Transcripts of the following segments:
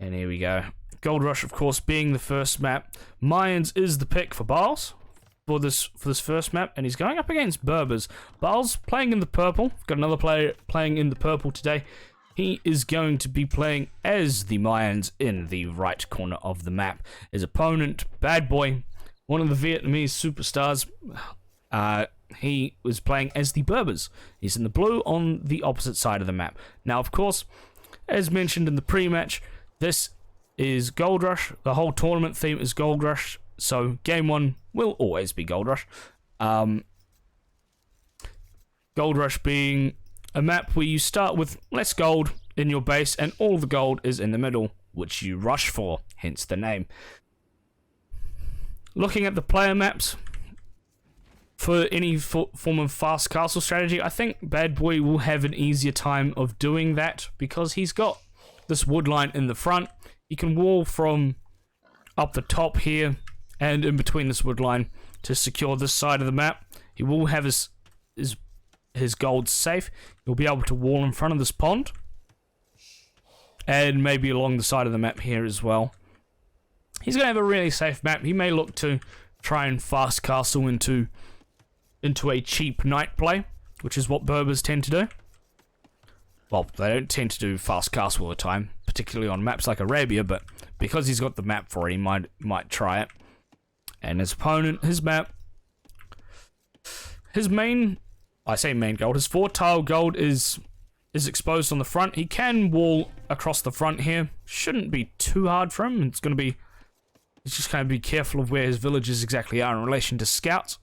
And here we go. Gold Rush, of course, being the first map. Mayans is the pick for Barles for this first map, and he's going up against Berbers. Barles playing in the purple. Got another player playing in the purple today. He is going to be playing as the Mayans in the right corner of the map. His opponent, BadBoy, one of the Vietnamese superstars, he was playing as the Berbers. He's in the blue on the opposite side of the map. Now, of course, as mentioned in the pre-match, this is Gold Rush. The whole tournament theme is Gold Rush, so game one will always be Gold Rush. Gold Rush being a map where you start with less gold in your base and all the gold is in the middle, which you rush for, hence the name. Looking at the player maps, for any form of fast castle strategy, I think BadBoy will have an easier time of doing that because he's got this wood line in the front. He can wall from up the top here and in between this wood line to secure this side of the map. He will have his gold safe. He'll be able to wall in front of this pond and maybe along the side of the map here as well. He's going to have a really safe map. He may look to try and fast castle into a cheap knight play, which is what Berbers tend to do. Well, they don't tend to do fast castle all the time, particularly on maps like Arabia, but because he's got the map for it, he might try it. And his opponent, his map, his main, I say main gold, his 4-tile gold is exposed on the front. He can wall across the front here. Shouldn't be too hard for him. It's just going to be careful of where his villages exactly are in relation to scouts.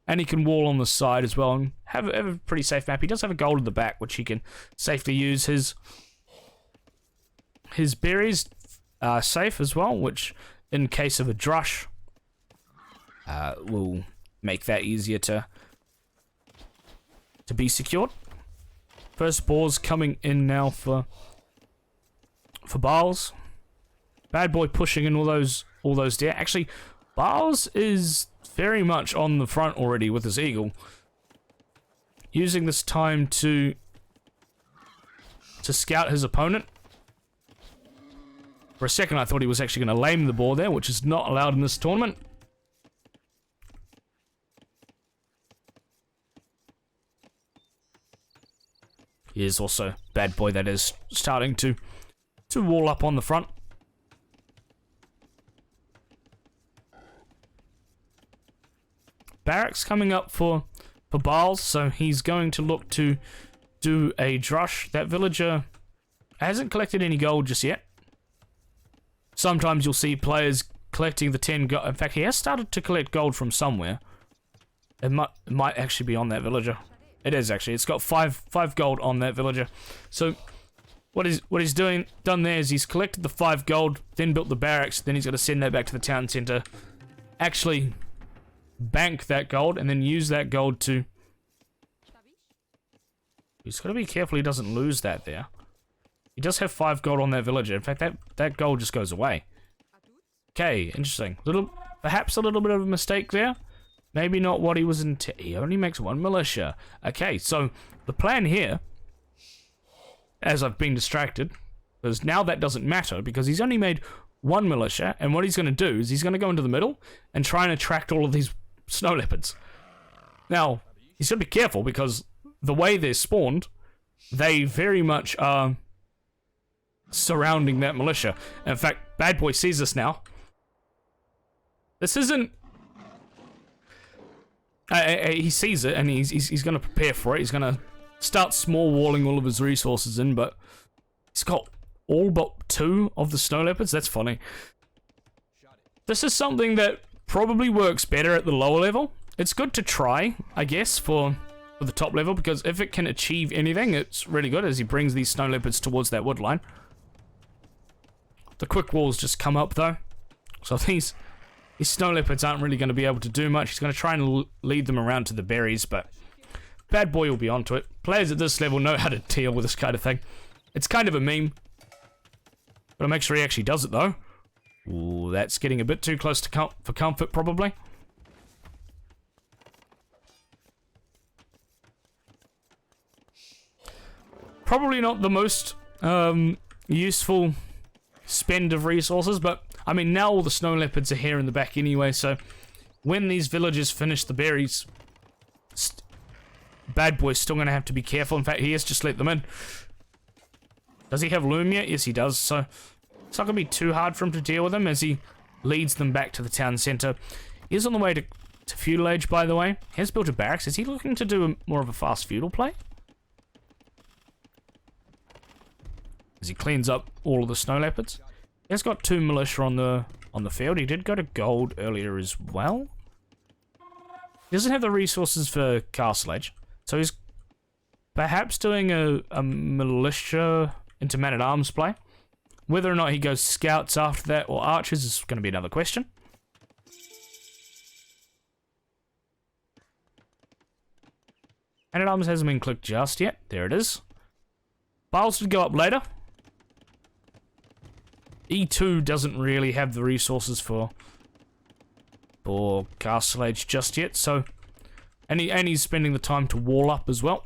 And he can wall on the side as well and have a pretty safe map. He does have a gold at the back, which he can safely use. His berries are safe as well, which in case of a drush will make that easier to be secured. First boars coming in now for Barles. BadBoy pushing in all those deer. Actually, Barles is very much on the front already with his eagle, using this time to scout his opponent. For a second I thought he was actually going to lame the boar there, which is not allowed in this tournament. Here's also BadBoy that is starting to wall up on the front. Barracks coming up for Barles, so he's going to look to do a drush. That villager hasn't collected any gold just yet. Sometimes you'll see players collecting the 10 gold. In fact, he has started to collect gold from somewhere. It might actually be on that villager. It is actually. It's got five gold on that villager. So what he's done there is he's collected the 5 gold, then built the barracks, then he's got to send that back to the town center. Actually bank that gold and then use that gold to... He's got to be careful he doesn't lose that there. He does have 5 gold on that villager. In fact, that gold just goes away. Okay, interesting. Perhaps a little bit of a mistake there. Maybe not what he was he only makes 1 militia. Okay, so the plan here, as I've been distracted, because now that doesn't matter because he's only made 1 militia, and what he's going to do is he's going to go into the middle and try and attract all of these snow leopards. Now, he's got to be careful because the way they're spawned, they very much are surrounding that militia. In fact, BadBoy sees this now. This isn't... he sees it and he's going to prepare for it. He's going to start small walling all of his resources in, but he's got all but 2 of the snow leopards. That's funny. This is something that probably works better at the lower level. It's good to try, I guess, for the top level, because if it can achieve anything, it's really good as he brings these snow leopards towards that wood line. The quick walls just come up though, so these snow leopards aren't really going to be able to do much. He's going to try and lead them around to the berries, but BadBoy will be onto it. Players at this level know how to deal with this kind of thing. It's kind of a meme. Gotta make sure he actually does it though. Ooh, that's getting a bit too close to for comfort probably. Probably not the most useful spend of resources, but I mean, now all the snow leopards are here in the back anyway, so when these villagers finish the berries, BadBoy's still going to have to be careful. In fact, he has just let them in. Does he have loom yet? Yes, he does, so it's not going to be too hard for him to deal with them as he leads them back to the town centre. He's on the way to feudal age, by the way. He has built a barracks. Is he looking to do more of a fast feudal play? As he cleans up all of the snow leopards. He has got 2 militia on the field. He did go to gold earlier as well. He doesn't have the resources for castle age, so he's perhaps doing a militia into man-at-arms play. Whether or not he goes scouts after that or archers is going to be another question. Man-at-arms hasn't been clicked just yet. There it is. Barles would go up later. E2 doesn't really have the resources for castle age just yet, so and he's spending the time to wall up as well.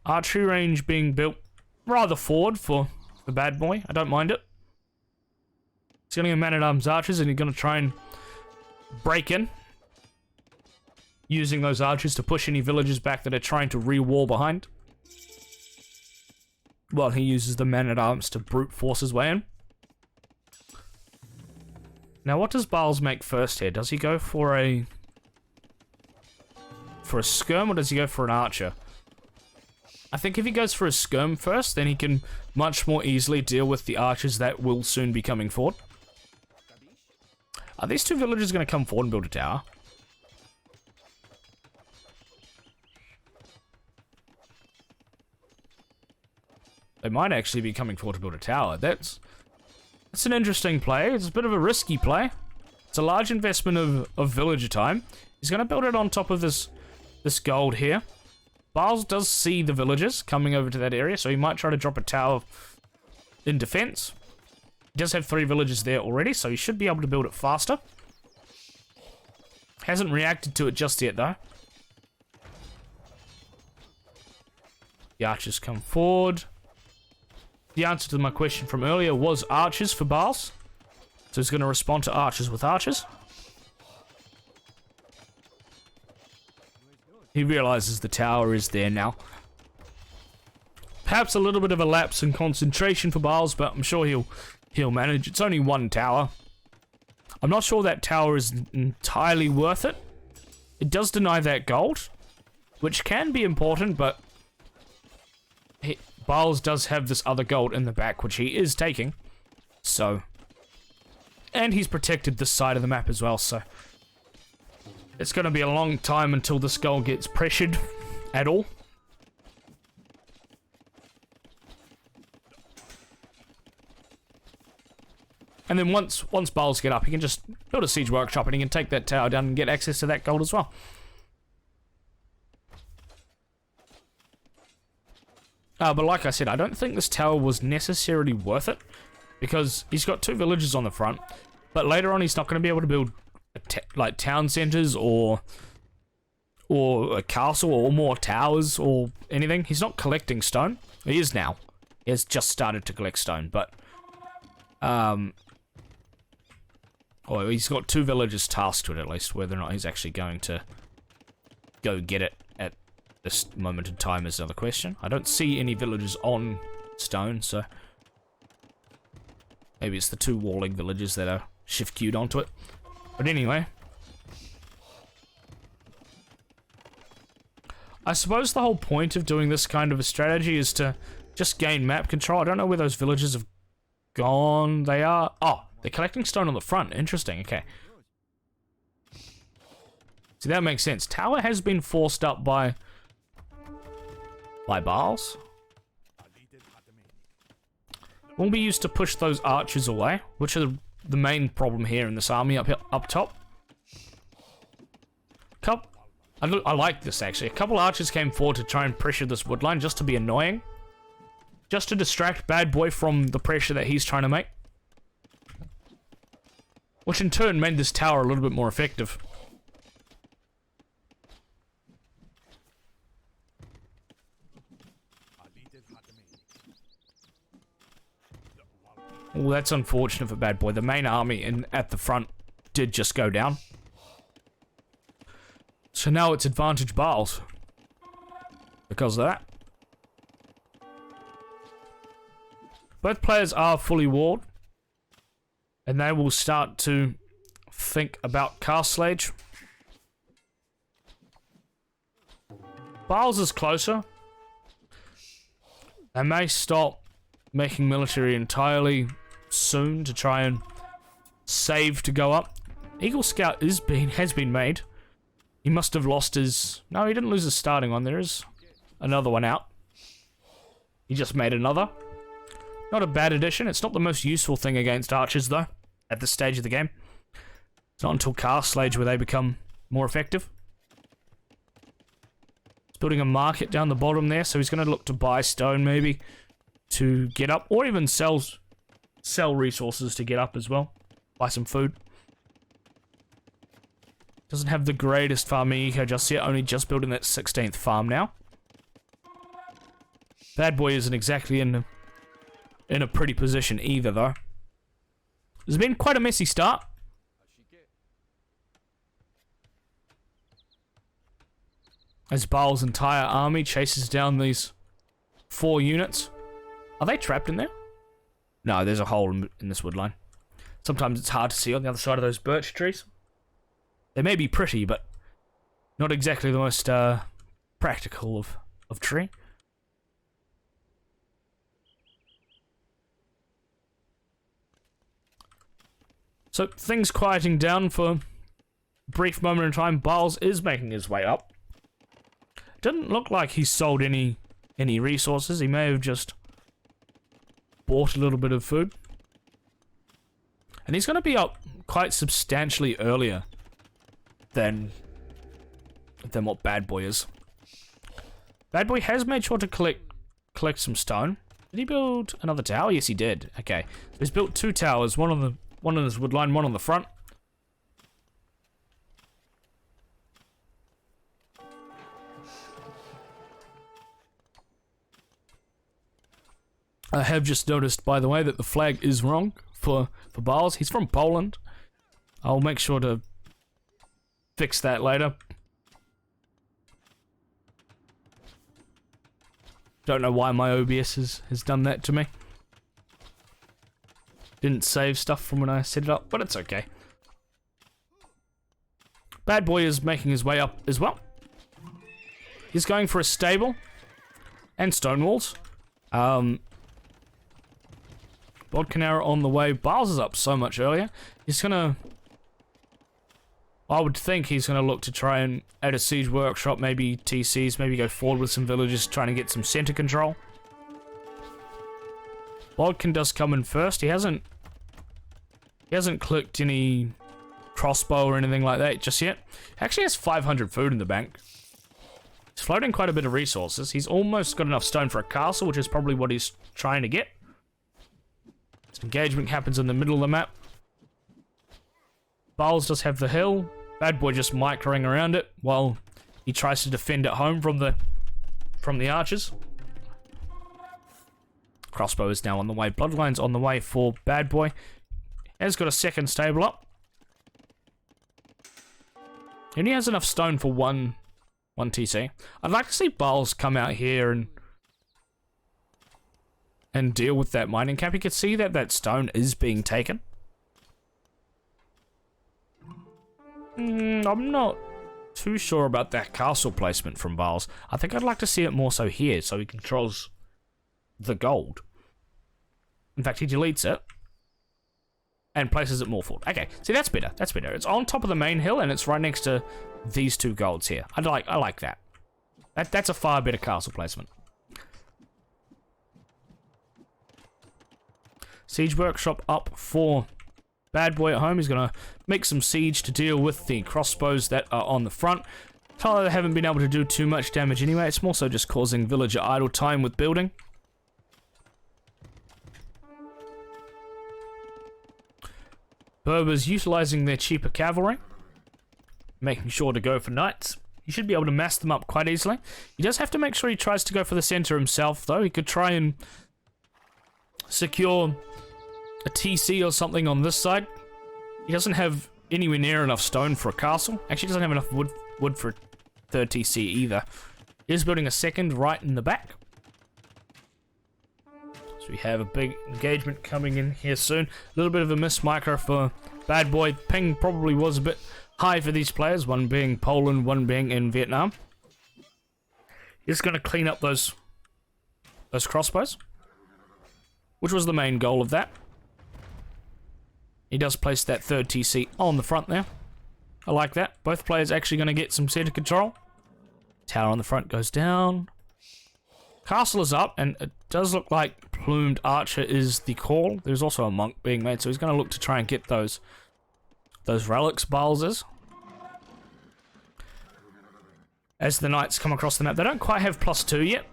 Archery range being built rather forward for the BadBoy. I don't mind it. He's getting a man-at-arms archers, and he's going to try and break in, using those archers to push any villagers back that are trying to re-wall behind, while he uses the man-at-arms to brute force his way in. Now, what does Barles make first here? Does he go for a skirm, or does he go for an archer? I think if he goes for a skirm first, then he can much more easily deal with the archers that will soon be coming forward. Are these 2 villagers going to come forward and build a tower? They might actually be coming forward to build a tower. That's an interesting play. It's a bit of a risky play. It's a large investment of villager time. He's going to build it on top of this gold here. Barles does see the villagers coming over to that area, so he might try to drop a tower in defense. He does have 3 villagers there already, so he should be able to build it faster. Hasn't reacted to it just yet, though. The archers come forward. The answer to my question from earlier was archers for Barles. So he's going to respond to archers with archers. He realizes the tower is there now. Perhaps a little bit of a lapse in concentration for Barles, but I'm sure he'll manage. It's only 1 tower. I'm not sure that tower is entirely worth it. It does deny that gold, which can be important, but Barles does have this other gold in the back, which he is taking. So, and he's protected this side of the map as well, so it's going to be a long time until this gold gets pressured at all. And then once Barles get up, he can just build a siege workshop and he can take that tower down and get access to that gold as well. But like I said, I don't think this tower was necessarily worth it, because he's got 2 villages on the front, but later on he's not going to be able to build like town centers or a castle or more towers or anything. He's not collecting stone. He is now. He has just started to collect stone, but oh, he's got 2 villagers tasked to it at least. Whether or not he's actually going to go get it at this moment in time is another question. I don't see any villagers on stone, so maybe it's the 2 walling villagers that are shift queued onto it. But anyway, I suppose the whole point of doing this kind of a strategy is to just gain map control. I don't know where those villagers have gone. They are... oh, they're collecting stone on the front. Interesting, okay. See, that makes sense. Tower has been forced up by Barles. Will be used to push those archers away, which are the main problem here in this army up top. I like this actually. A couple archers came forward to try and pressure this wood line just to be annoying. Just to distract BadBoy from the pressure that he's trying to make. Which in turn made this tower a little bit more effective. Well, that's unfortunate for BadBoy. The main army at the front did just go down. So now it's advantage Barles. Because of that. Both players are fully walled. And they will start to think about castle age. Barles is closer. They may stop making military entirely soon to try and save to go up. Eagle Scout has been made. He must have lost his... No, he didn't lose his starting one. There is another one out. He just made another. Not a bad addition. It's not the most useful thing against archers, though, at this stage of the game. It's not until castle age where they become more effective. He's building a market down the bottom there, so he's going to look to buy stone, maybe, to get up, or even sell resources to get up as well. Buy some food. Doesn't have the greatest farming eco just yet, only just building that 16th farm now. BadBoy isn't exactly in a pretty position either, though. It's been quite a messy start. As Barles' entire army chases down these 4 units. Are they trapped in there? No, there's a hole in this wood line. Sometimes it's hard to see on the other side of those birch trees. They may be pretty, but not exactly the most practical of tree. So, things quieting down for a brief moment in time. Barles is making his way up. Doesn't look like he's sold any resources. He may have just bought a little bit of food. And he's going to be up quite substantially earlier than what BadBoy is. BadBoy has made sure to collect some stone. Did he build another tower? Yes, he did. Okay. So he's built 2 towers, one on his wood line, one on the front. I have just noticed, by the way, that the flag is wrong for Barles. He's from Poland. I'll make sure to fix that later. Don't know why my OBS has done that to me. Didn't save stuff from when I set it up, but it's okay. BadBoy is making his way up as well. He's going for a stable and stone walls. Bodcanara on the way. Barles is up so much earlier. He's gonna... I would think he's gonna look to try and add a siege workshop, maybe TCs, maybe go forward with some villages, trying to get some center control. Bodcan does come in first. He hasn't clicked any crossbow or anything like that just yet. He actually has 500 food in the bank. He's floating quite a bit of resources. He's almost got enough stone for a castle, which is probably what he's trying to get. This engagement happens in the middle of the map. Barles does have the hill. BadBoy just microing around it while he tries to defend at home from the archers. Crossbow is now on the way. Bloodline's on the way for BadBoy. Has got a second stable up. And he has enough stone for one TC. I'd like to see Barles come out here and deal with that mining camp. You can see that stone is being taken. I'm not too sure about that castle placement from Barles. I think I'd like to see it more so here, so he controls the gold. In fact, he deletes it and places it more forward. Okay, see, that's better. That's better. It's on top of the main hill, and it's right next to these 2 golds here. I like that. That's a far better castle placement. Siege workshop up for BadBoy at home. He's going to make some siege to deal with the crossbows that are on the front. They haven't been able to do too much damage anyway. It's more so just causing villager idle time with building. Berbers utilizing their cheaper cavalry, making sure to go for knights. He should be able to mass them up quite easily. He does have to make sure he tries to go for the center himself, though. He could try and secure a TC or something on this side. He doesn't have anywhere near enough stone for a castle. Actually, doesn't have enough wood for a third TC either. He is building a second right in the back. So we have a big engagement coming in here soon. A little bit of a miss micro for BadBoy. Ping probably was a bit high for these players, one being Poland, one being in Vietnam. He's going to clean up those crossbows, which was the main goal of that. He does place that third TC on the front there. I like that. Both players actually going to get some center control. Tower on the front goes down. Castle is up, and it does look like Plumed Archer is the call. There's also a monk being made, so he's going to look to try and get those relics, Barles is. As the knights come across the map, they don't quite have +2 yet.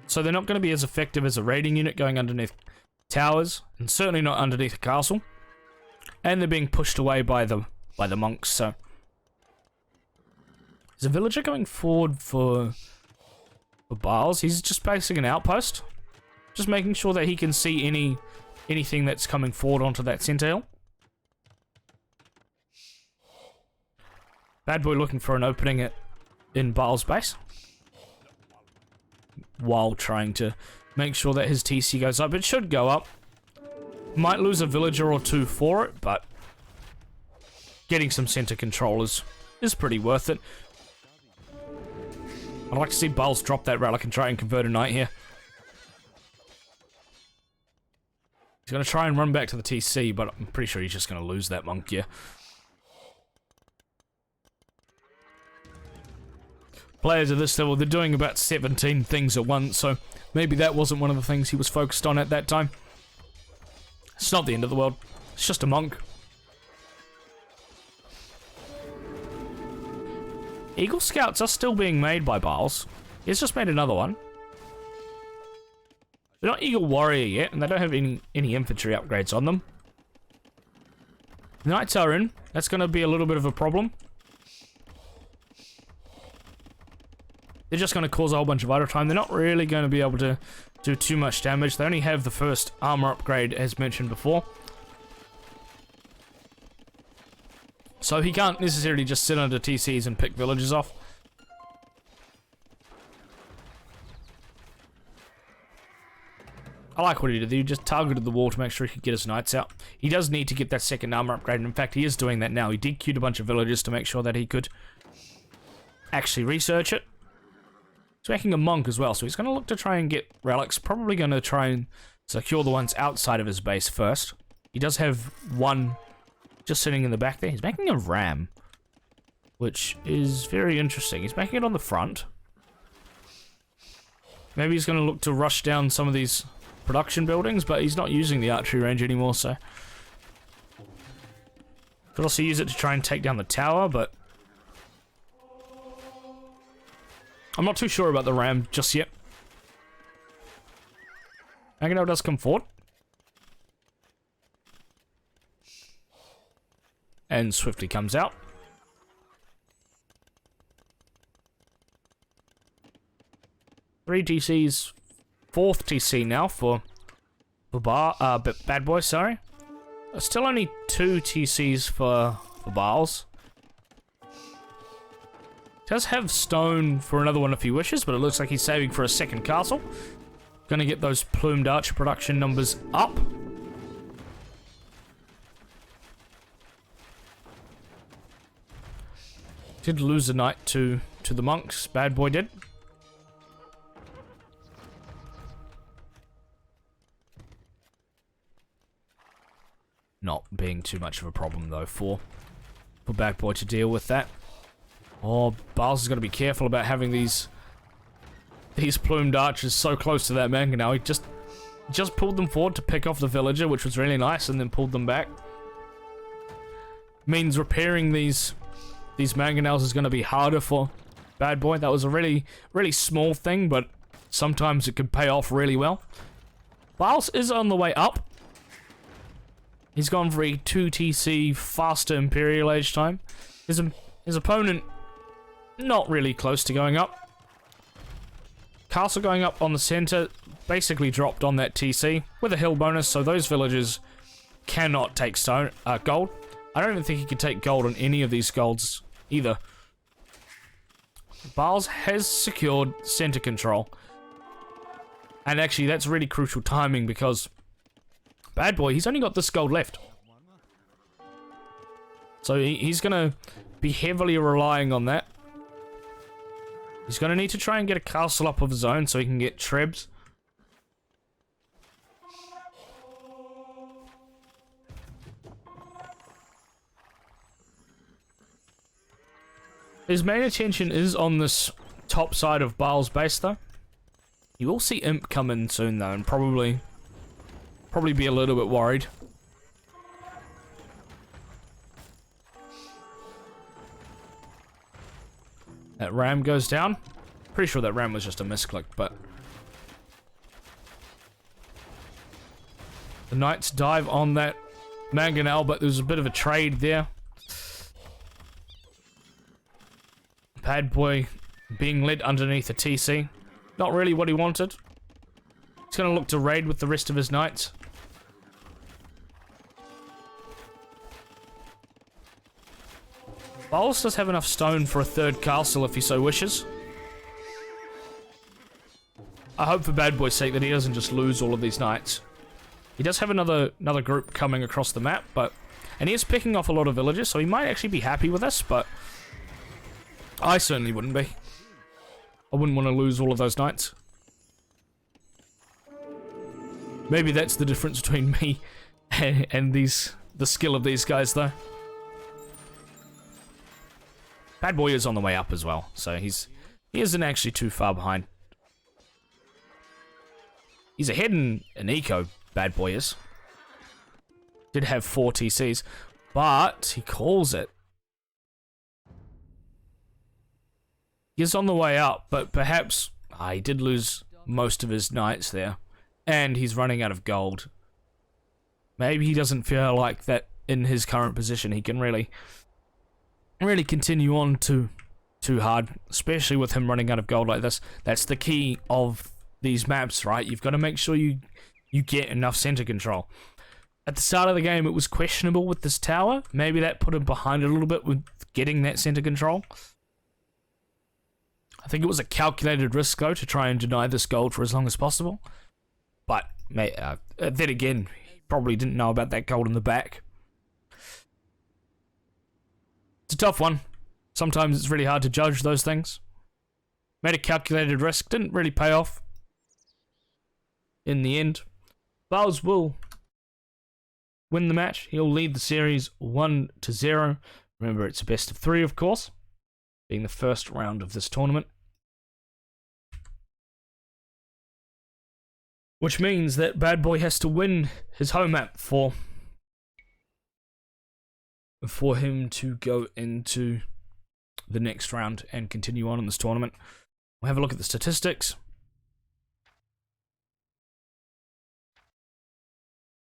So they're not going to be as effective as a raiding unit going underneath towers, and certainly not underneath a castle. And they're being pushed away by the monks, so... Is a villager going forward for Barles? He's just basing an outpost. Just making sure that he can see anything that's coming forward onto that center hill. BadBoy looking for an opening in Barles' base. While trying to make sure that his TC goes up. It should go up. Might lose a villager or two for it, but getting some center control is pretty worth it. I'd like to see Barles drop that relic and try and convert a knight here. He's going to try and run back to the TC, but I'm pretty sure he's just going to lose that monk, yeah. Players at this level, they're doing about 17 things at once, so maybe that wasn't one of the things he was focused on at that time. It's not the end of the world. It's just a monk. Eagle Scouts are still being made by Barles. He's just made another one. They're not Eagle Warrior yet, and they don't have any infantry upgrades on them. The Knights are in. That's going to be a little bit of a problem. They're just going to cause a whole bunch of idle time. They're not really going to be able to do too much damage. They only have the first armor upgrade, as mentioned before. So he can't necessarily just sit under TCs and pick villages off. I like what he did. He just targeted the wall to make sure he could get his knights out. He does need to get that second armor upgrade, and in fact he is doing that now. He DQ'd a bunch of villages to make sure that he could actually research it. He's making a monk as well, so he's going to look to try and get relics. Probably going to try and secure the ones outside of his base first. He does have one just sitting in the back there. He's making a ram, which is very interesting. He's making it on the front. Maybe he's going to look to rush down some of these production buildings, but he's not using the archery range anymore, so... Could also use it to try and take down the tower, but... I'm not too sure about the ram just yet. Jasentaoe does come forward. And swiftly comes out. Three TCs, fourth TC now for BadBoy, sorry. Still only 2 TCs for Barles. Does have stone for another one if he wishes, but it looks like he's saving for a second castle. Gonna get those Plumed Archer production numbers up. Did lose a knight to the monks. BadBoy did. Not being too much of a problem though for BadBoy to deal with that. Oh, Barles is going to be careful about having these plumed archers so close to that Mangonel. He just pulled them forward to pick off the villager, which was really nice, and then pulled them back. Means repairing these mangonels is going to be harder for BadBoy. That was a really, really small thing, but sometimes it could pay off really well. Barles is on the way up. He's gone for a 2 TC faster Imperial Age time. His opponent, not really close to going up. Castle going up on the center, basically dropped on that TC with a hill bonus, so those villagers cannot take gold. I don't even think he can take gold on any of these golds either. Barles has secured center control. And actually, that's really crucial timing because BadBoy, he's only got this gold left. So he's going to be heavily relying on that. He's going to need to try and get a castle up of his own so he can get trebs. His main attention is on this top side of Barles' base though. You will see Imp come in soon though and probably be a little bit worried. That ram goes down. Pretty sure that ram was just a misclick, but the knights dive on that mangonel, but there's a bit of a trade there. BadBoy being led underneath a TC. Not really what he wanted. He's going to look to raid with the rest of his knights. Barles does have enough stone for a third castle if he so wishes. I hope for BadBoy's sake that he doesn't just lose all of these knights. He does have another group coming across the map, and he is picking off a lot of villages, so he might actually be happy with this, but I certainly wouldn't be. I wouldn't want to lose all of those knights. Maybe that's the difference between me and the skill of these guys, though. BadBoy is on the way up as well, so he isn't actually too far behind. He's ahead in eco, BadBoy is. Did have 4 TCs, but he calls it. He's on the way up, but perhaps he did lose most of his knights there, and he's running out of gold. Maybe he doesn't feel like that in his current position he can really continue on too hard, especially with him running out of gold like this. That's the key of these maps, right? You've got to make sure you get enough center control. At the start of the game, it was questionable with this tower. Maybe that put him behind a little bit with getting that center control. I think it was a calculated risk, though, to try and deny this gold for as long as possible. But then again, he probably didn't know about that gold in the back. It's a tough one. Sometimes it's really hard to judge those things. Made a calculated risk, didn't really pay off. In the end, Barles will win the match. He'll lead the series 1-0. Remember, it's a best of 3, of course, being the first round of this tournament. Which means that BadBoy has to win his home map for him to go into the next round and continue on in this tournament. We'll have a look at the statistics.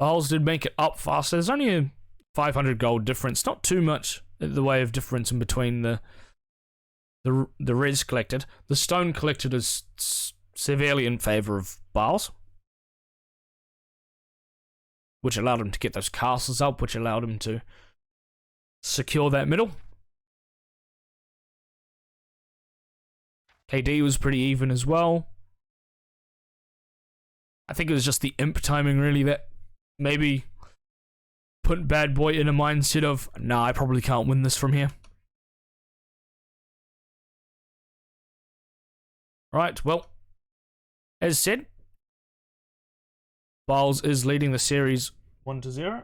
Barles did make it up faster. There's only a 500 gold difference. Not too much in the way of difference in between the res collected. The stone collected is severely in favor of Barles, which allowed him to get those castles up, which allowed him to secure that middle. KD was pretty even as well. I think it was just the imp timing really that maybe put BadBoy in a mindset of, nah, I probably can't win this from here. Right, well, as said, Barles is leading the series 1-0.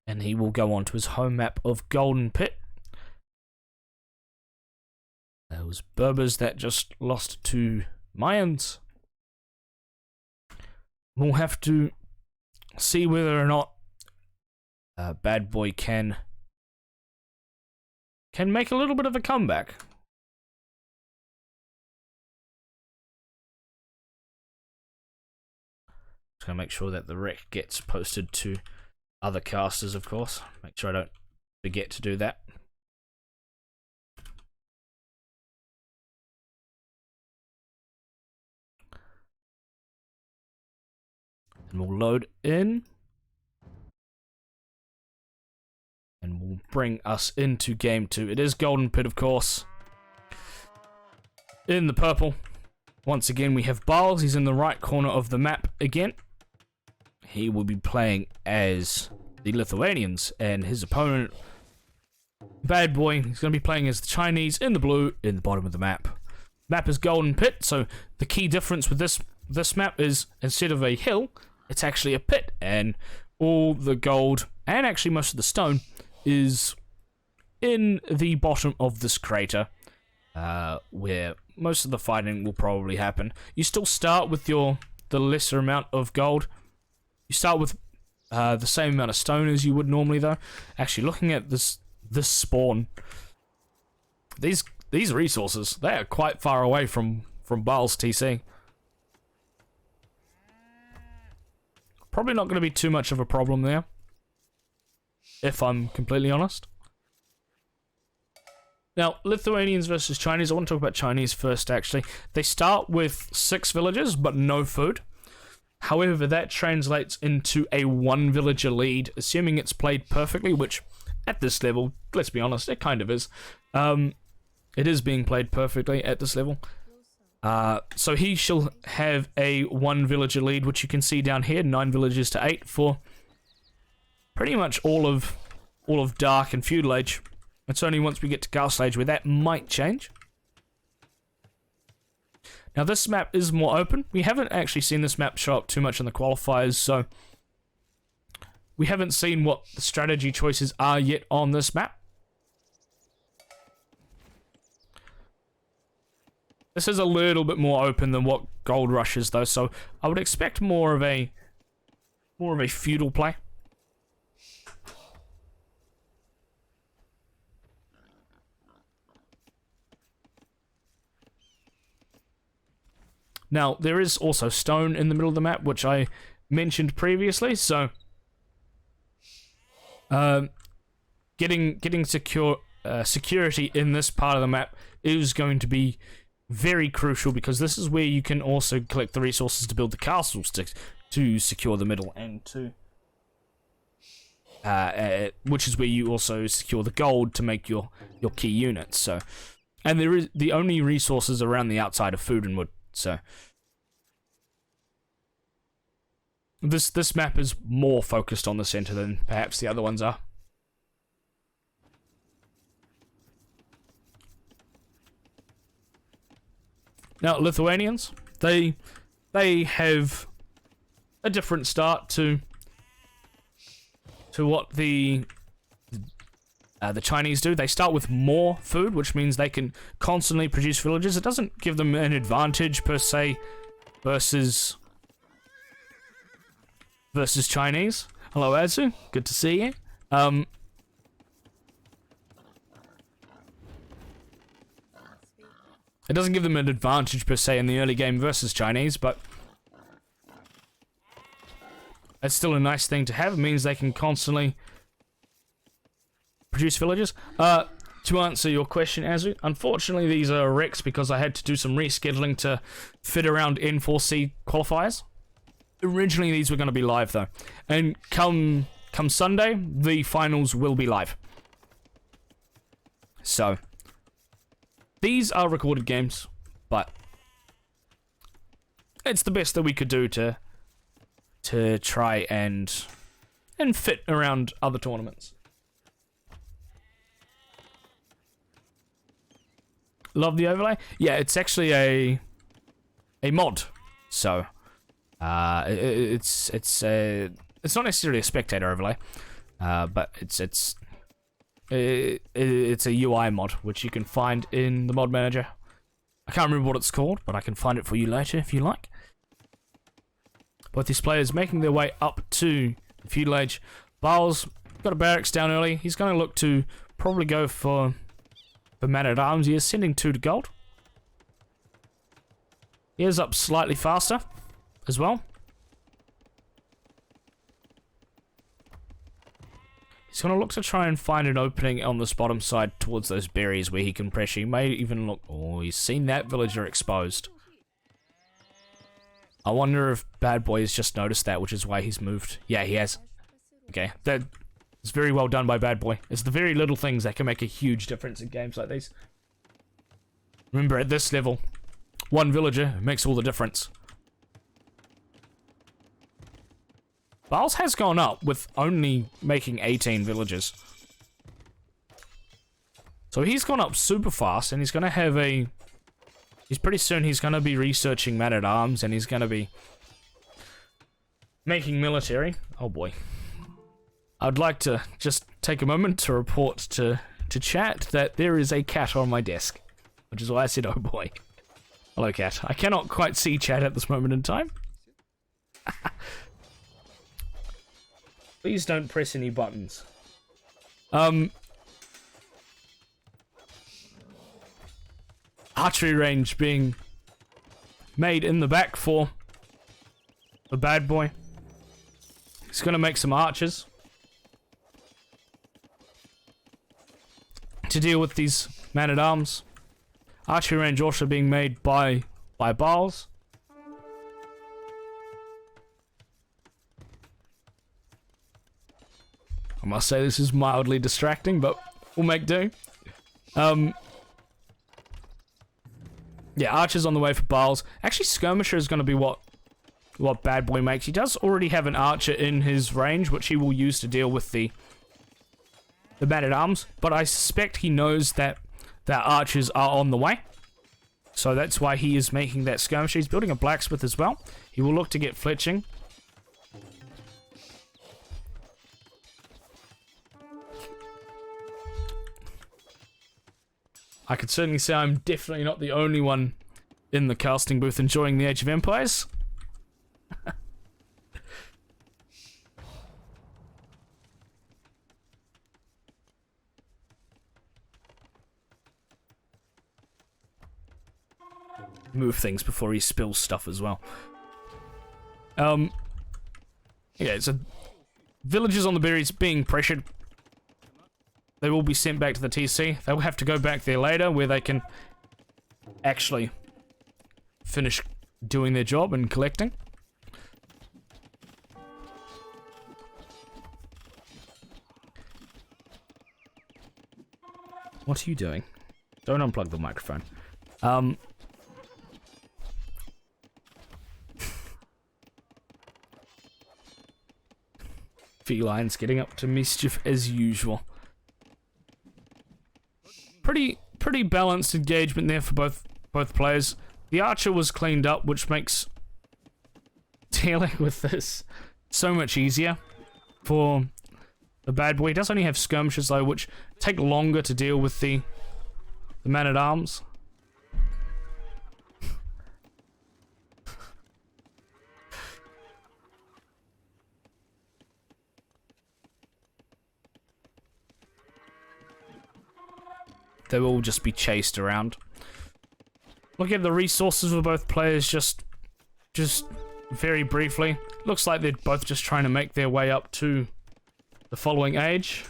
And he will go on to his home map of Golden Pit. Those Berbers that just lost to Mayans. We'll have to see whether or not BadBoy can make a little bit of a comeback. Just gonna make sure that the rec gets posted to other casters, of course. Make sure I don't forget to do that. And we'll load in. And we'll bring us into game 2. It is Golden Pit, of course. In the purple. Once again, we have Barles. He's in the right corner of the map again. He will be playing as the Lithuanians. And his opponent, BadBoy, he's going to be playing as the Chinese in the blue in the bottom of the map. Map is Golden Pit, so the key difference with this map is instead of a hill, it's actually a pit. And all the gold, and actually most of the stone, is in the bottom of this crater, where most of the fighting will probably happen. You still start with the lesser amount of gold. You start with the same amount of stone as you would normally, though. Actually, looking at this spawn, these resources, they are quite far away from Barles TC. Probably not going to be too much of a problem there, if I'm completely honest. Now, Lithuanians versus Chinese. I want to talk about Chinese first, actually. They start with 6 villages, but no food. However, that translates into a 1 villager lead, assuming it's played perfectly, which, at this level, let's be honest, it kind of is. It is being played perfectly at this level. So he shall have a 1 villager lead, which you can see down here, 9 villages to 8 for pretty much all of Dark and Feudal Age. It's only once we get to Castle Age where that might change. Now this map is more open. We haven't actually seen this map show up too much in the qualifiers, so we haven't seen what the strategy choices are yet on this map. This is a little bit more open than what Gold Rush is, though, so I would expect more of a feudal play. Now, there is also stone in the middle of the map, which I mentioned previously, so getting security in this part of the map is going to be very crucial, because this is where you can also collect the resources to build the castles to secure the middle, and to which is where you also secure the gold to make your key units. So, and there is the only resources around the outside of food and wood. So this map is more focused on the center than perhaps the other ones are. Now, Lithuanians, they have a different start to what the Chinese do. They start with more food, which means they can constantly produce villages. It doesn't give them an advantage per se versus Chinese. Hello, Azu. Good to see you. It doesn't give them an advantage per se in the early game versus Chinese, but it's still a nice thing to have. It means they can constantly produce villages. To answer your question, Azu, unfortunately these are wrecks because I had to do some rescheduling to fit around N4C qualifiers. Originally these were going to be live though, and come Sunday the finals will be live. So these are recorded games, but it's the best that we could do to try and fit around other tournaments. Love the overlay. Yeah, it's actually a mod. So it's not necessarily a spectator overlay, but it's a UI mod which you can find in the mod manager. I can't remember what it's called, but I can find it for you later if you like. Both these players making their way up to the Feudal Age. Barles got a barracks down early. He's going to look to probably go for man-at-arms. He is sending 2 to gold. He is up slightly faster as well. He's going to look to try and find an opening on this bottom side towards those berries where he can pressure. He may even look... Oh, he's seen that villager exposed. I wonder if BadBoy has just noticed that, which is why he's moved. Yeah, he has. Okay, that is very well done by BadBoy. It's the very little things that can make a huge difference in games like these. Remember, at this level, one villager makes all the difference. Barles has gone up with only making 18 villagers. So he's gone up super fast, and he's going to have a... pretty soon he's going to be researching man-at-arms, and he's going to be making military. Oh boy. I'd like to just take a moment to report to chat that there is a cat on my desk, which is why I said oh boy. Hello cat. I cannot quite see chat at this moment in time. Please don't press any buttons. Archery range being made in the back for the BadBoy. He's gonna make some archers to deal with these man-at-arms. Archery range also being made by Barles. I must say this is mildly distracting, but we'll make do. Yeah, archers on the way for Barles. Actually, skirmisher is going to be what BadBoy makes. He does already have an archer in his range, which he will use to deal with the man-at-arms. But I suspect he knows that archers are on the way. So that's why he is making that skirmisher. He's building a blacksmith as well. He will look to get fletching. I could certainly say I'm definitely not the only one in the casting booth enjoying the Age of Empires. Move things before he spills stuff as well. Yeah, so villagers on the berries being pressured. They will be sent back to the TC. They'll have to go back there later where they can actually finish doing their job and collecting. What are you doing? Don't unplug the microphone. Felines getting up to mischief as usual. Pretty balanced engagement there for both players. The archer was cleaned up, which makes dealing with this so much easier for the BadBoy. He does only have skirmishes though, which take longer to deal with the man-at-arms. They will just be chased around. Look at the resources for both players just very briefly. Looks like they're both just trying to make their way up to the following age.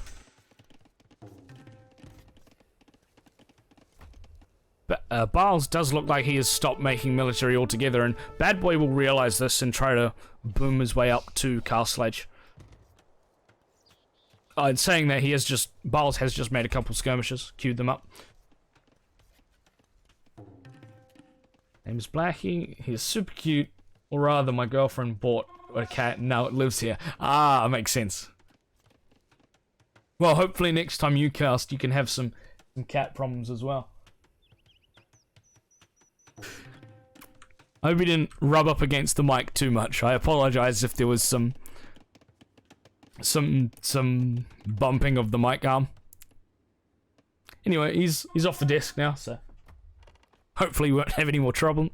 But Barles does look like he has stopped making military altogether, and BadBoy will realize this and try to boom his way up to Castle Age. In saying that, Barles has just made a couple skirmishes, queued them up. Name is Blackie. He is super cute, or rather, my girlfriend bought a cat, and now it lives here. Ah, makes sense. Well, hopefully next time you cast, you can have some cat problems as well. I hope you didn't rub up against the mic too much. I apologize if there was some bumping of the mic arm. Anyway, he's off the desk now, so hopefully we won't have any more trouble.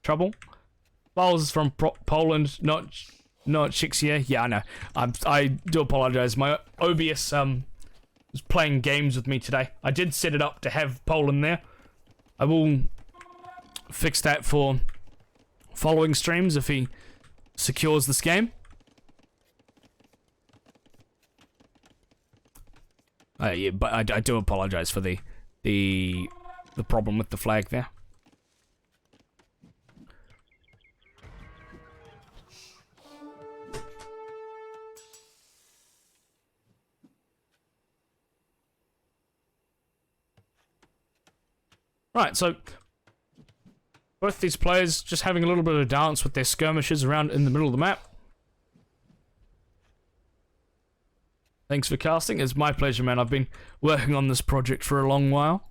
Barles is from Poland, not Czechia. Yeah, I know. I do apologize. My OBS was playing games with me today. I did set it up to have Poland there. I will fix that for following streams if he secures this game. Yeah, but I do apologize for the problem with the flag there. Right, so both these players just having a little bit of dance with their skirmishes around in the middle of the map. Thanks for casting. It's my pleasure, man. I've been working on this project for a long while.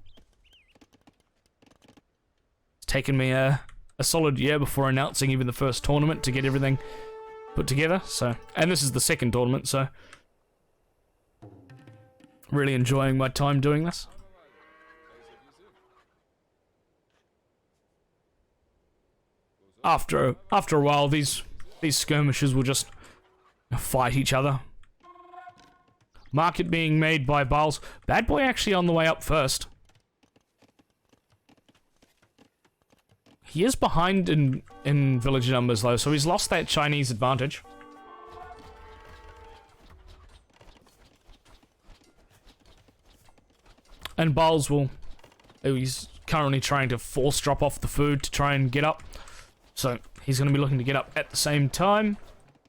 It's taken me a solid year before announcing even the first tournament to get everything put together. So, and this is the second tournament, so really enjoying my time doing this. After a while, these skirmishes will just fight each other. Market being made by Barles. BadBoy actually on the way up first. He is behind in village numbers though, so he's lost that Chinese advantage. And Barles he's currently trying to force drop off the food to try and get up. So he's going to be looking to get up at the same time.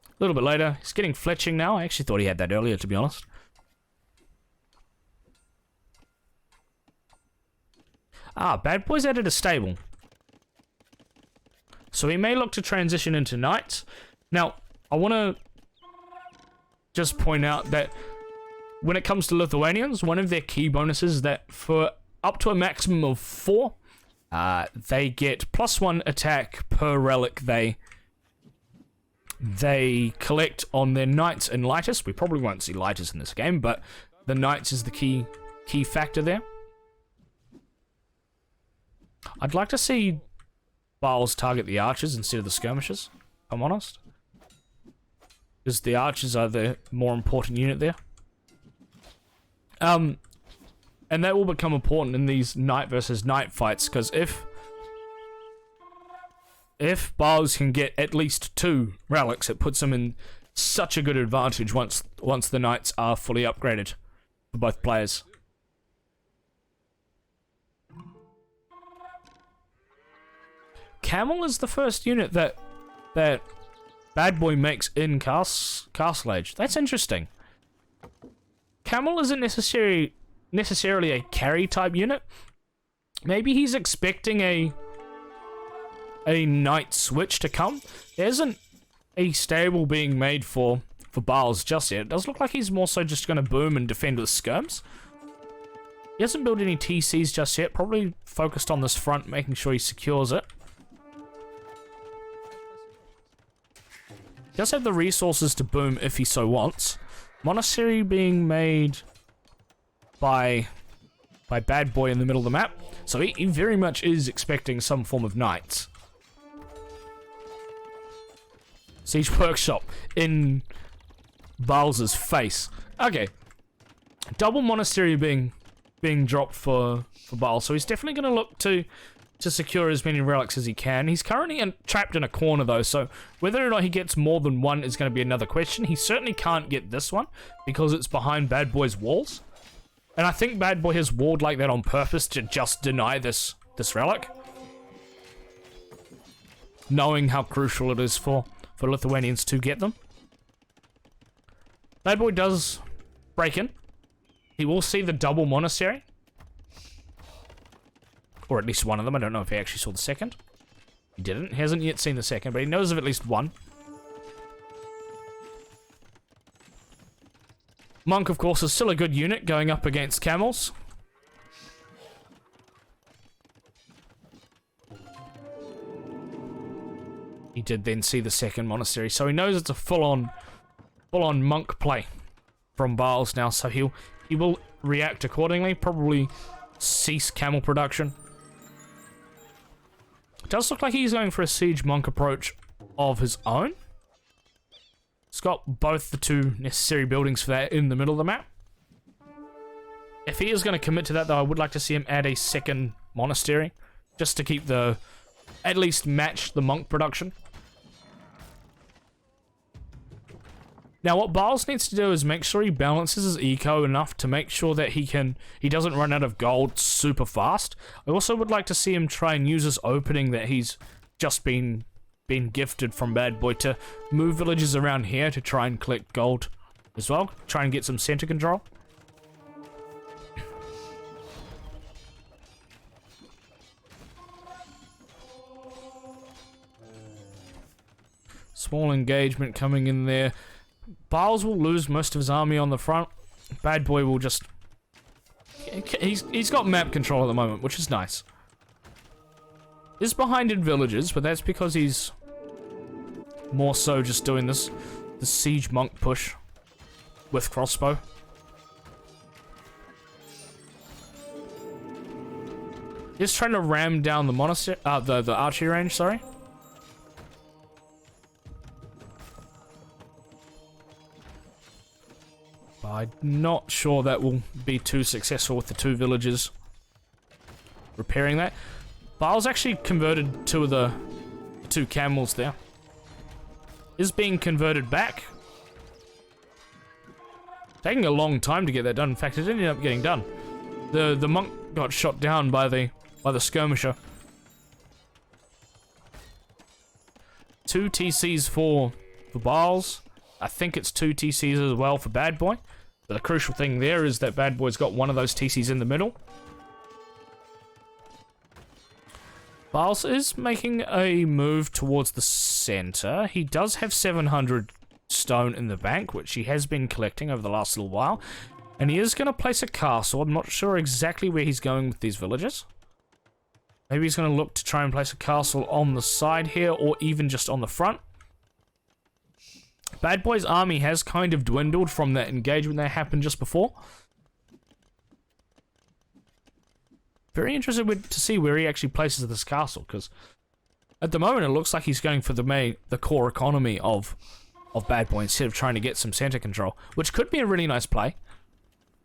A little bit later. He's getting fletching now. I actually thought he had that earlier, to be honest. BadBoy's added a stable. So he may look to transition into knights. Now, I want to just point out that when it comes to Lithuanians, one of their key bonuses is that for up to a maximum of 4, they get +1 attack per relic they collect on their knights and lightest. We probably won't see lightest in this game, but the knights is the key factor there. I'd like to see Barles target the archers instead of the skirmishers, if I'm honest. Because the archers are the more important unit there. And that will become important in these knight versus knight fights, because if Barles can get at least 2 relics, it puts him in such a good advantage once the knights are fully upgraded for both players. Camel is the first unit that BadBoy makes in Castle Age. That's interesting. Camel isn't necessarily a carry type unit. Maybe he's expecting a knight switch to come. There isn't a stable being made for Barles just yet. It does look like he's more so just going to boom and defend with skirms. He hasn't built any TCs just yet. Probably focused on this front, making sure he secures it. He does have the resources to boom if he so wants. Monastery being made by BadBoy in the middle of the map. So he very much is expecting some form of knights. Siege Workshop in Barles' face. Okay. Double Monastery being dropped for Barles. So he's definitely going to look to secure as many relics as he can. He's currently trapped in a corner though, so whether or not he gets more than one is going to be another question. He certainly can't get this one because it's behind BadBoy's walls. And I think BadBoy has walled like that on purpose to just deny this relic, knowing how crucial it is for Lithuanians to get them. BadBoy does break in. He will see the double monastery. Or at least one of them. I don't know if he actually saw the second. He didn't. He hasn't yet seen the second, but he knows of at least one. Monk, of course, is still a good unit going up against camels. He did then see the second monastery, so he knows it's a full-on monk play from Barles now, so he will react accordingly, probably cease camel production. It does look like he's going for a siege monk approach of his own. He's got both the 2 necessary buildings for that in the middle of the map. If he is going to commit to that, though, I would like to see him add a second monastery, just to keep at least match the monk production. Now, what Barles needs to do is make sure he balances his eco enough to make sure that he doesn't run out of gold super fast. I also would like to see him try and use this opening that he's just been gifted from BadBoy to move villages around here to try and collect gold as well. Try and get some center control. Small engagement coming in there. Barles will lose most of his army on the front. BadBoy will just... He's got map control at the moment, which is nice. He's behind in villages, but that's because he's more so just doing the siege monk push with crossbow. He's trying to ram down the monastery, the archery range, sorry. I'm not sure that will be too successful with the two villages repairing that. Barles actually converted two of the two camels there. Is being converted back. Taking a long time to get that done. In fact, it ended up getting done. The monk got shot down by the skirmisher. 2 TCs for Barles. I think it's 2 TCs as well for BadBoy. But the crucial thing there is that BadBoy's got one of those TCs in the middle. Barles is making a move towards the center. He does have 700 stone in the bank, which he has been collecting over the last little while. And he is going to place a castle. I'm not sure exactly where he's going with these villages. Maybe he's going to look to try and place a castle on the side here, or even just on the front. BadBoy's army has kind of dwindled from that engagement that happened just before. Very interested to see where he actually places this castle, because at the moment it looks like he's going for the core economy of BadBoy instead of trying to get some center control, which could be a really nice play.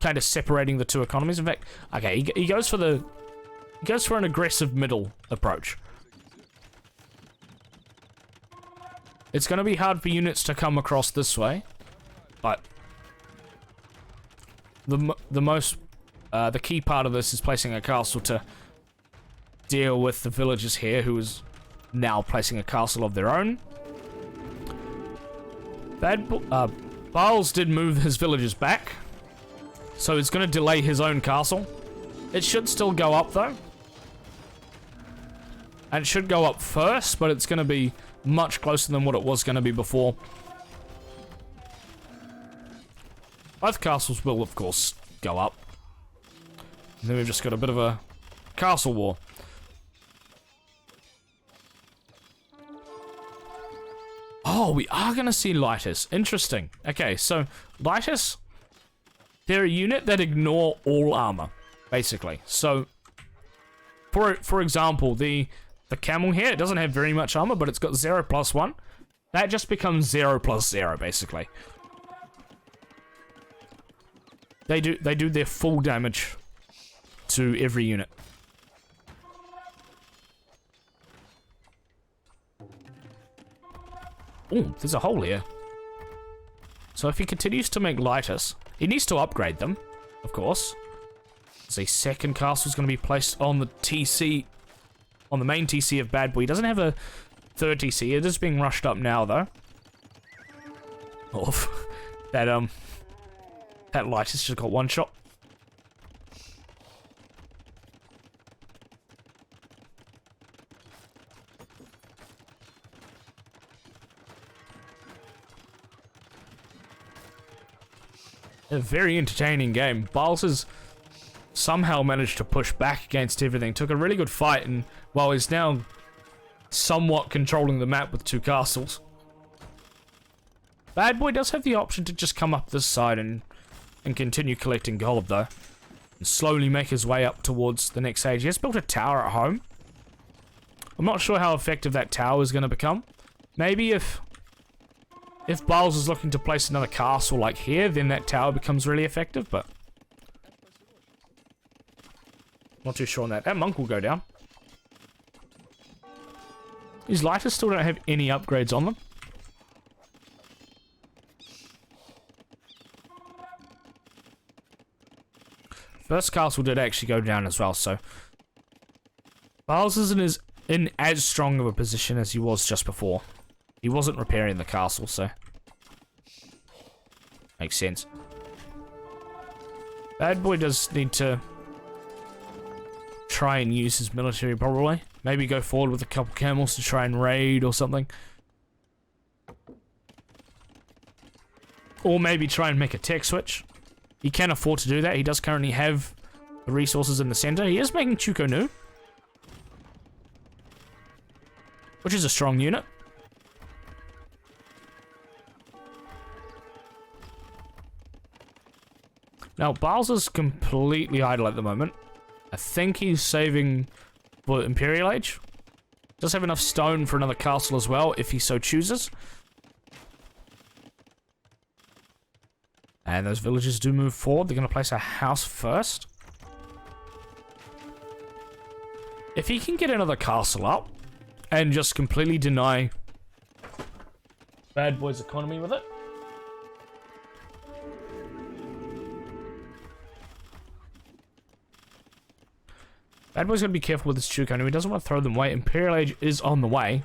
Kind of separating the two economies. In fact, okay, he goes for an aggressive middle approach. It's going to be hard for units to come across this way, but the key part of this is placing a castle to deal with the villagers here, who is now placing a castle of their own. Barles did move his villagers back, so it's going to delay his own castle. It should still go up though, and it should go up first, but it's going to be much closer than what it was going to be before. Both castles will, of course, go up. And then we've just got a bit of a castle war. Oh, we are going to see Lightus. Interesting. Okay, so Lightus, they're a unit that ignore all armor, basically. So, for example, the camel here, it doesn't have very much armor, but it's got 0+1. That just becomes 0+0, basically. They do their full damage to every unit. Oh, there's a hole here. So if he continues to make Lightus, he needs to upgrade them, of course. There's a second castle is going to be placed on the TC, on the main TC of BadBoy. He doesn't have a third TC. It is being rushed up now, though. Oh, that Lightus just got one shot. A very entertaining game. Barles has somehow managed to push back against everything. Took a really good fight, and while he's now somewhat controlling the map with 2 castles. BadBoy does have the option to just come up this side and continue collecting gold, though. And slowly make his way up towards the next stage. He has built a tower at home. I'm not sure how effective that tower is going to become. Maybe if Barles is looking to place another castle like here, then that tower becomes really effective, but not too sure on that. That monk will go down. These Lighters still don't have any upgrades on them. first castle did actually go down as well, so Barles isn't in as strong of a position as he was just before. He wasn't repairing the castle, so makes sense. BadBoy does need to try and use his military, probably. Maybe go forward with a couple camels to try and raid or something. Or maybe try and make a tech switch. He can afford to do that. He does currently have the resources in the center. He is making Chuko Nu, which is a strong unit. Now, Barles is completely idle at the moment. I think he's saving for Imperial Age. Does have enough stone for another castle as well, if he so chooses. And those villagers do move forward. They're going to place a house first. If he can get another castle up and just completely deny BadBoy's economy with it. BadBoy's going to be careful with his Chuko. He doesn't want to throw them away. Imperial Age is on the way.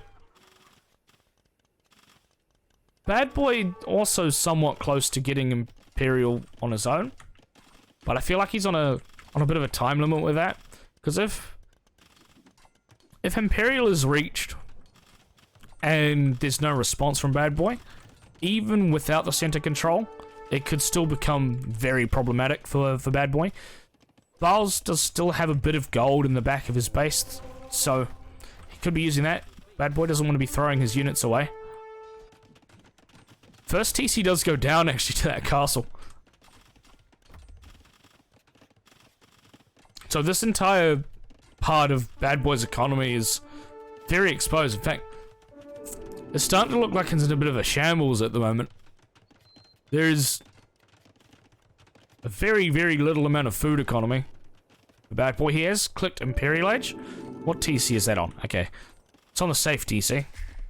BadBoy also somewhat close to getting Imperial on his own. But I feel like he's on a bit of a time limit with that. Because if Imperial is reached and there's no response from BadBoy, even without the center control, it could still become very problematic for BadBoy. Barles does still have a bit of gold in the back of his base, so he could be using that. BadBoy doesn't want to be throwing his units away. First TC does go down actually to that castle. So this entire part of BadBoy's economy is very exposed. In fact, it's starting to look like it's in a bit of a shambles at the moment. There's a very, very little amount of food economy. The BadBoy, he has clicked Imperial Age. What TC is that on? Okay. It's on the safe TC,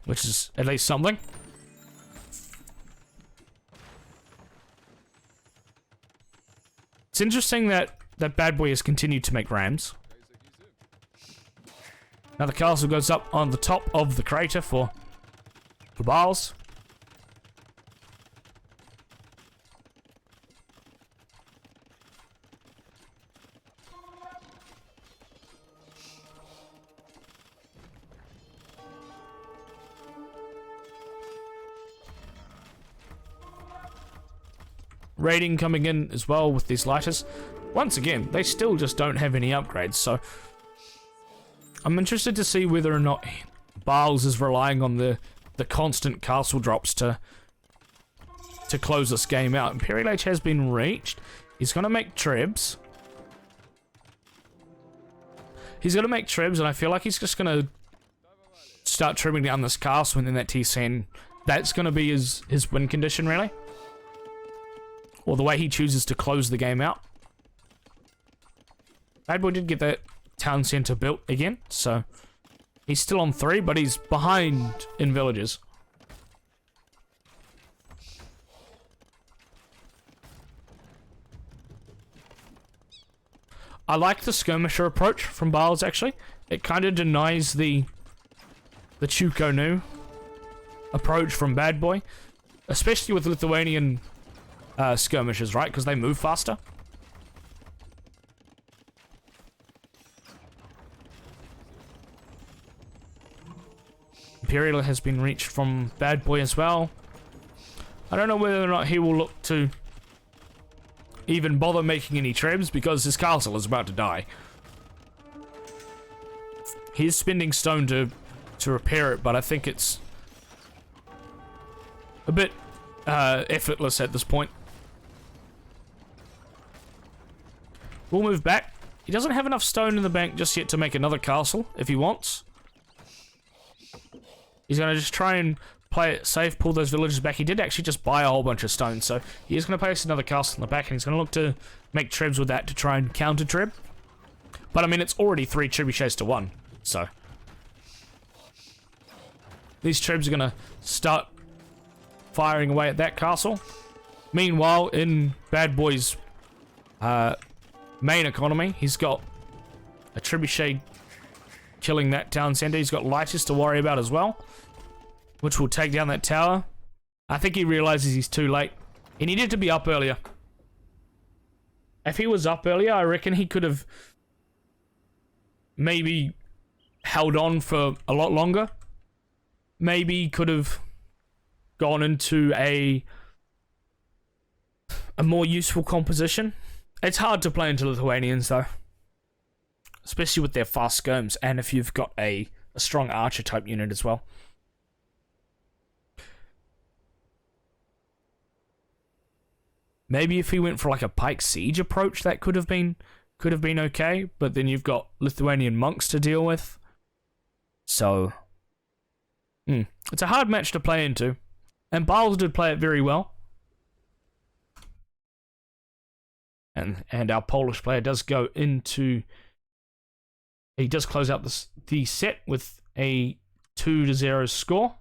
which is at least something. It's interesting that BadBoy has continued to make rams. Now the castle goes up on the top of the crater for Barles. Raiding coming in as well with these lighters. Once again, they still just don't have any upgrades, so I'm interested to see whether or not Barles is relying on the constant castle drops to close this game out. Imperial Age has been reached. He's going to make trebs. And I feel like he's just going to start trimming down this castle and then that TC, and that's going to be his win condition, really. Or the way he chooses to close the game out. BadBoy did get that town center built again, so he's still on 3, but he's behind in villages. I like the skirmisher approach from Barles, actually. It kind of denies the Chuko Nu approach from BadBoy, especially with Lithuanian skirmishers, right? Because they move faster. Imperial has been reached from BadBoy as well. I don't know whether or not he will look to even bother making any trebs because his castle is about to die. He is spending stone to repair it, but I think it's a bit effortless at this point. We'll move back. He doesn't have enough stone in the bank just yet to make another castle, if he wants. He's going to just try and play it safe, pull those villagers back. He did actually just buy a whole bunch of stone, so he is going to place another castle in the back, and he's going to look to make trebs with that to try and counter treb. But I mean, it's already 3 trebuchets to 1, so these trebs are going to start firing away at that castle. Meanwhile, in BadBoy's main economy. He's got a trebuchet killing that town center. He's got lighters to worry about as well, which will take down that tower. I think he realizes he's too late. He needed to be up earlier. If he was up earlier, I reckon he could have maybe held on for a lot longer. Maybe could have gone into a more useful composition. It's hard to play into Lithuanians though, especially with their fast skirms, and if you've got a strong archer type unit as well. Maybe if he went for like a pike siege approach, that could have been okay, but then you've got Lithuanian monks to deal with. So it's a hard match to play into. And Barles did play it very well. And our Polish player does go into... He does close out the set with a 2-0 score.